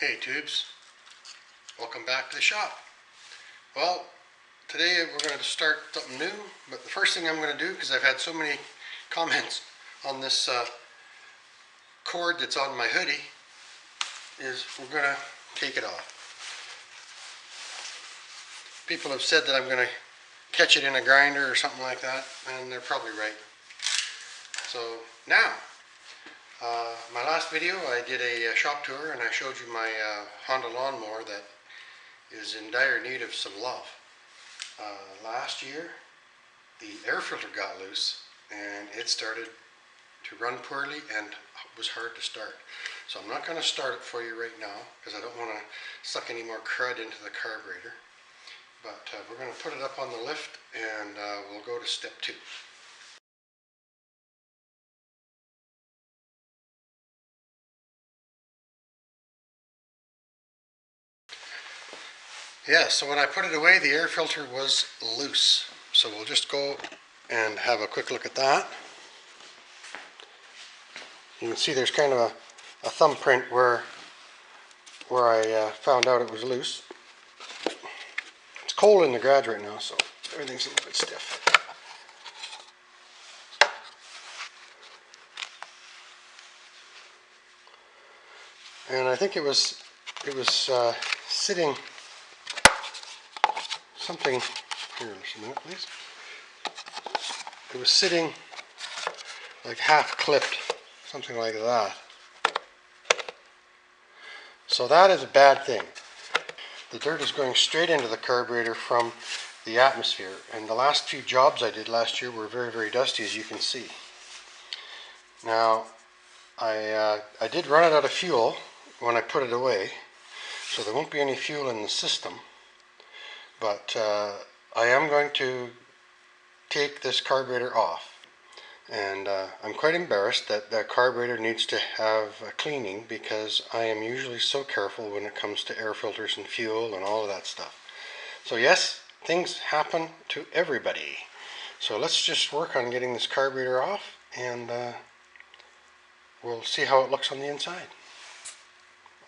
Hey tubes, welcome back to the shop. Well, today we're going to start something new, but the first thing I'm going to do, because I've had so many comments on this cord that's on my hoodie, is we're going to take it off. People have said that I'm going to catch it in a grinder or something like that, and they're probably right. So now, my last video I did a shop tour and I showed you my Honda lawnmower that is in dire need of some love. Last year the air filter got loose and it started to run poorly and was hard to start. So I'm not going to start it for you right now because I don't want to suck any more crud into the carburetor. But we're going to put it up on the lift and we'll go to step 2. Yeah, so when I put it away, the air filter was loose. So we'll just go and have a quick look at that. You can see there's kind of a thumbprint where I found out it was loose. It's cold in the garage right now, so everything's a little bit stiff. And I think it was sitting something here. Just a minute, please. It was sitting like half clipped, something like that. So that is a bad thing. The dirt is going straight into the carburetor from the atmosphere, and the last few jobs I did last year were very, very dusty, as you can see. Now, I did run it out of fuel when I put it away, so there won't be any fuel in the system, but I am going to take this carburetor off. And I'm quite embarrassed that that carburetor needs to have a cleaning because I am usually so careful when it comes to air filters and fuel and all of that stuff. So yes, things happen to everybody. So let's just work on getting this carburetor off and we'll see how it looks on the inside.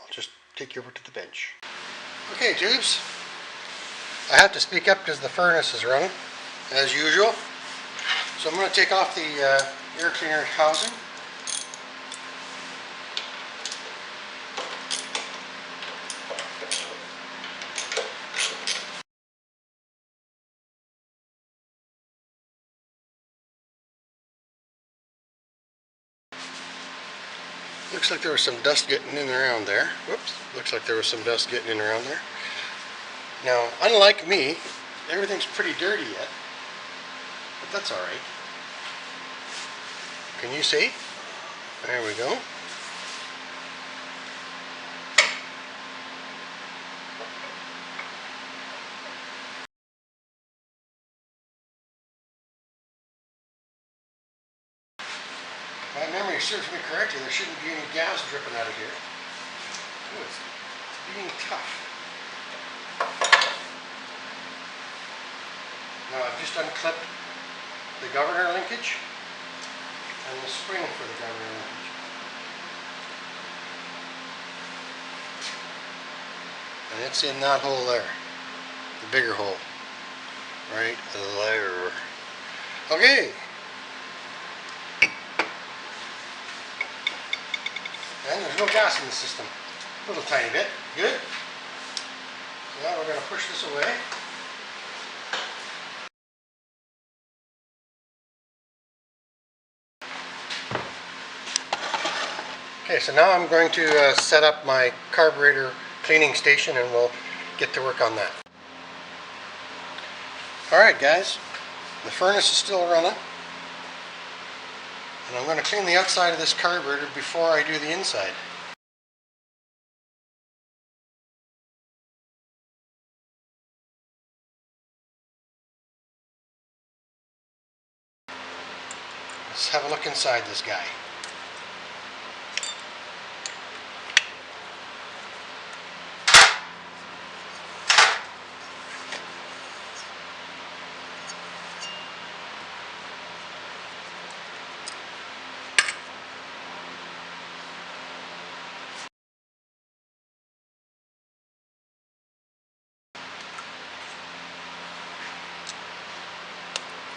I'll just take you over to the bench. Okay tubes, I have to speak up because the furnace is running as usual. So I'm going to take off the air cleaner housing. Looks like there was some dust getting in and around there. Whoops. Looks like there was some dust getting in and around there. Now, unlike me, everything's pretty dirty yet. But that's alright. Can you see? There we go. If my memory serves me correctly, there shouldn't be any gas dripping out of here. Ooh, it's being tough. Now I've just unclipped the governor linkage and the spring for the governor linkage. And it's in that hole there, the bigger hole, right there. Okay. And there's no gas in the system, a little tiny bit, good. So now we're going to push this away. Okay, so now I'm going to set up my carburetor cleaning station and we'll get to work on that. Alright guys, the furnace is still running. And I'm going to clean the outside of this carburetor before I do the inside. Let's have a look inside this guy.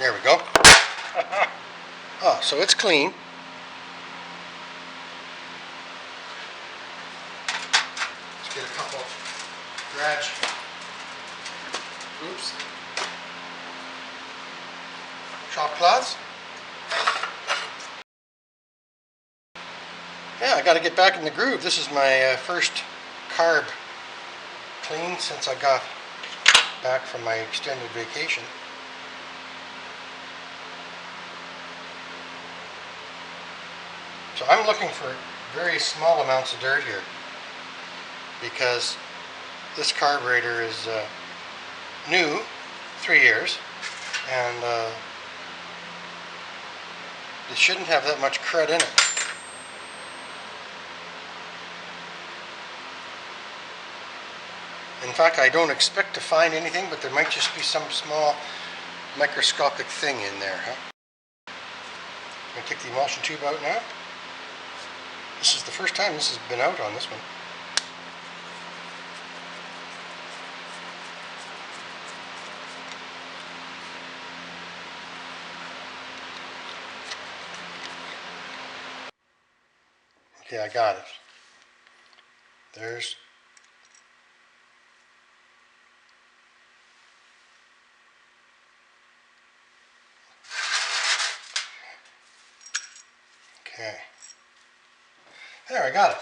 There we go. Oh, so it's clean. Let's get a couple garage. Oops. Shop cloths. Yeah, I got to get back in the groove. This is my first carb clean since I got back from my extended vacation. So I'm looking for very small amounts of dirt here because this carburetor is new, 3 years, and it shouldn't have that much crud in it. In fact, I don't expect to find anything, but there might just be some small microscopic thing in there. I'm going to take the emulsion tube out now. This is the first time this has been out on this one. Okay, I got it. There's okay. There, I got it.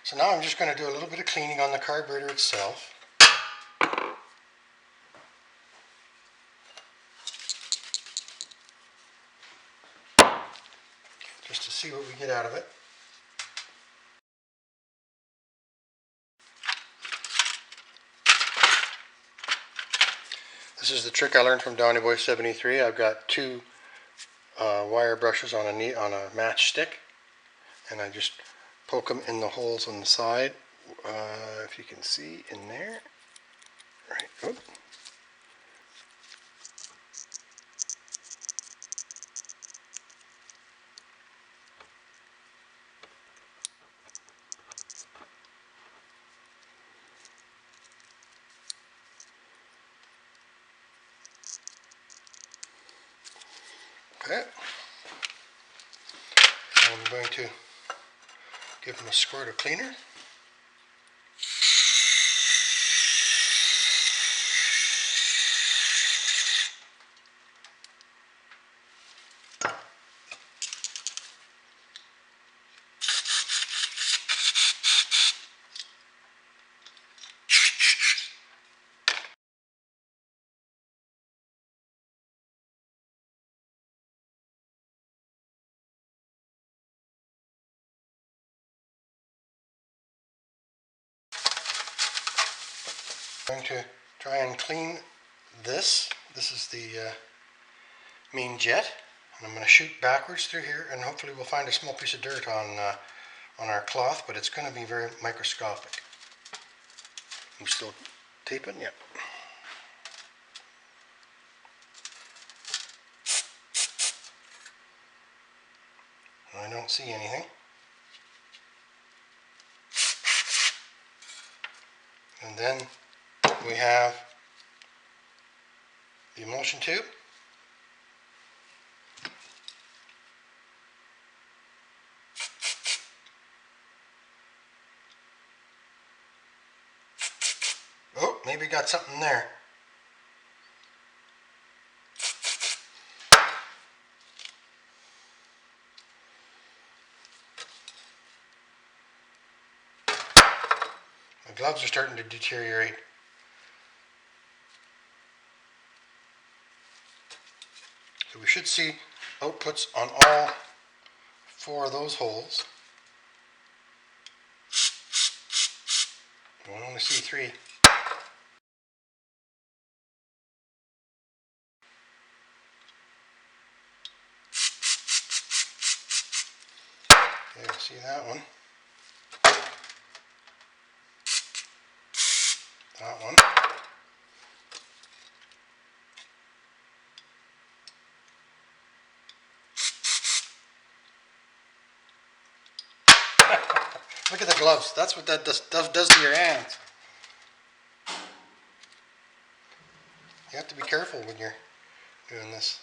So now I'm just going to do a little bit of cleaning on the carburetor itself. Just to see what we get out of it. This is the trick I learned from Donny Boy 73. I've got two wire brushes on a matchstick, and I just poke them in the holes on the side. If you can see in there, right? Oop. Okay. I'm going to give them a squirt of cleaner. I'm going to try and clean this. This is the main jet, and I'm going to shoot backwards through here, and hopefully we'll find a small piece of dirt on our cloth, but it's going to be very microscopic. I'm still taping, yep. I don't see anything. And then we have the emulsion tube. Oh, maybe got something there. My gloves are starting to deteriorate. So we should see outputs on all 4 of those holes. I only see 3. Okay, I see that one. That one. Look at the gloves. That's what that does to your hands. You have to be careful when doing this.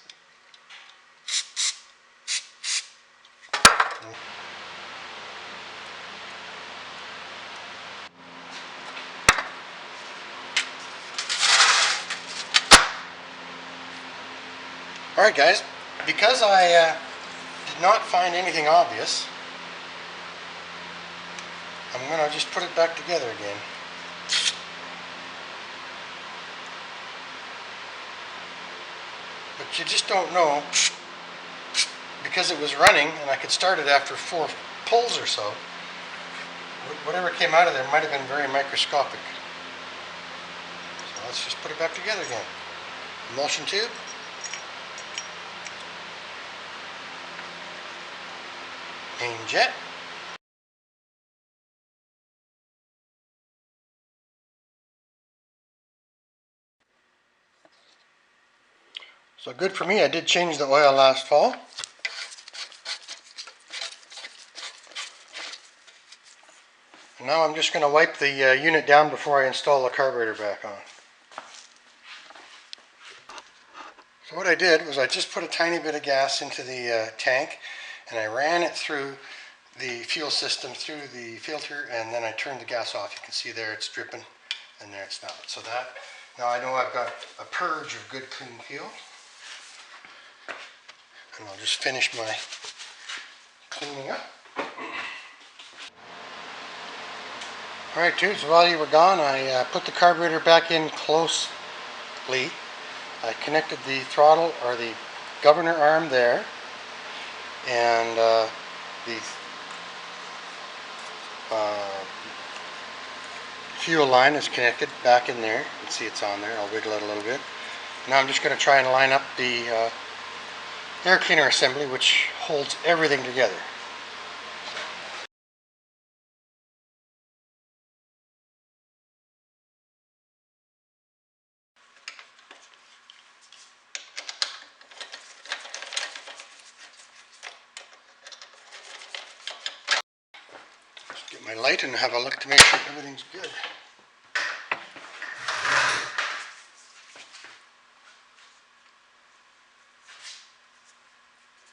Alright guys, because I did not find anything obvious, I'm going to just put it back together again. But you just don't know, because it was running and I could start it after 4 pulls or so, whatever came out of there might have been very microscopic. So let's just put it back together again. Emulsion tube. Main jet. So good for me, I did change the oil last fall. And now I'm just going to wipe the unit down before I install the carburetor back on. So what I did was I just put a tiny bit of gas into the tank and I ran it through the fuel system, through the filter, and then I turned the gas off. You can see there it's dripping and there it's not. So that, now I know I've got a purge of good clean fuel. And I'll just finish my cleaning up. Alright dudes, while you were gone I put the carburetor back in closely. I connected the throttle or the governor arm there, and the fuel line is connected back in there. You can see it's on there. I'll wiggle it a little bit. Now I'm just going to try and line up the air cleaner assembly, which holds everything together. Just get my light and have a look to make sure everything's good.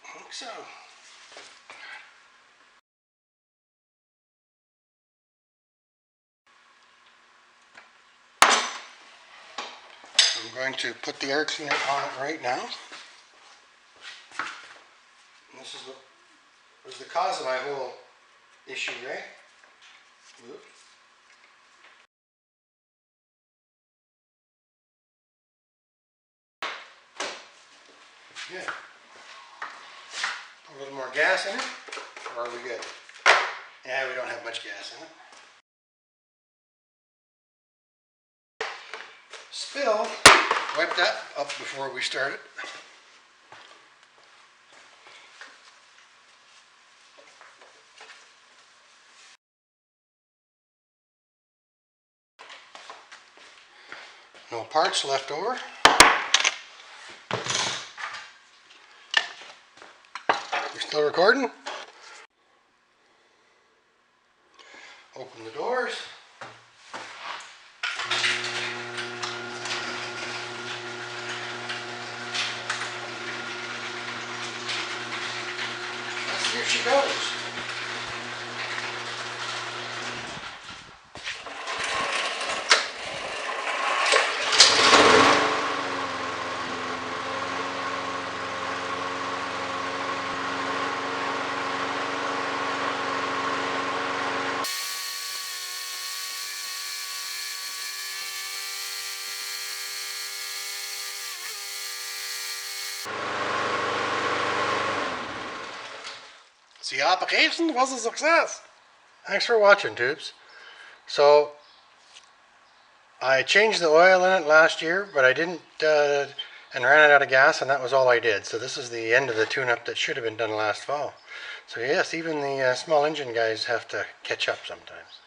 I think so. I'm going to put the air cleaner on it right now. And this is what was the cause of my whole issue, right? Whoop. Good. Put a little more gas in it, or are we good? Yeah, we don't have much gas in it. Spill. Wipe that up before we start it. No parts left over. You're still recording? Open the doors. Here she goes. The application was a success. Thanks for watching, tubes. So I changed the oil in it last year, but I didn't and ran it out of gas, and that was all I did. So this is the end of the tune-up that should have been done last fall. So yes, even the small engine guys have to catch up sometimes.